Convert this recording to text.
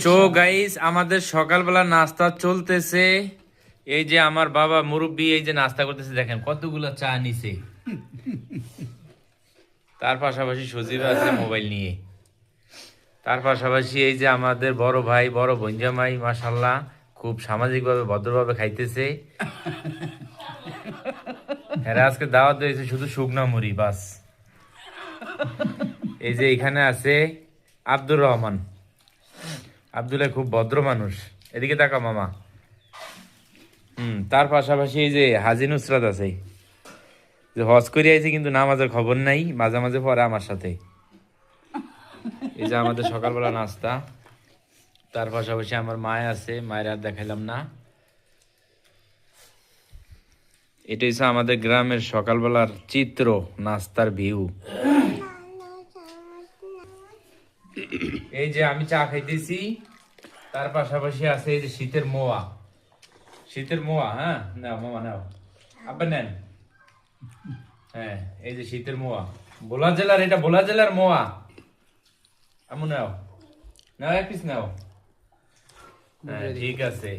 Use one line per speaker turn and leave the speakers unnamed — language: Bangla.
তো গাইস আমাদের সকালবেলা নাস্তা চলতেছে। এই যে আমার বাবা মুরব্বি এই যে নাস্তা করতেছে, দেখেন কতগুলো চা নিছে। তার পাশাপাশি সজীব আছে মোবাইল নিয়ে। তার পাশাপাশি এই যে আমাদের বড় ভাই বড় বঞ্জামাই মাশাল্লাহ খুব সামাজিকভাবে ভদ্রভাবে খাইতেছে। হ্যাঁ আজকে দাওয়াত দিয়েছে শুধু শুকনা মুড়ি বাস। এই যে এখানে আছে আব্দুর রহমান। আব্দুল্লাহ খুব ভদ্র মানুষ, এদিকে তাকা মামা। তার পাশাপাশি এই যে হাজি নুসরাত আছে, যে হজ করে আইছে কিন্তু নামাজের খবর নাই, মাঝে মাঝে পড়ে আমার সাথে। এই যে আমাদের সকালবেলা নাস্তা। তার পাশাপাশি আমার মায় আছে, মায়ের আর দেখাইলাম না। এটা হচ্ছে আমাদের গ্রামের সকালবেলার চিত্র, নাস্তার ভিউ। এই যে আমি চা খাইতেছি, তার পাশাপাশি আছে এই যে শীতের মোয়া। শীতের মোয়া, হ্যাঁ নাও মামা নাও, আব্বা নেন। হ্যাঁ এই যে শীতের মোয়া, ভোলা জেলার, এটা ভোলা জেলার মোয়া। আমু নাও, নাও এক পিস নাও। হ্যাঁ ঠিক আছে।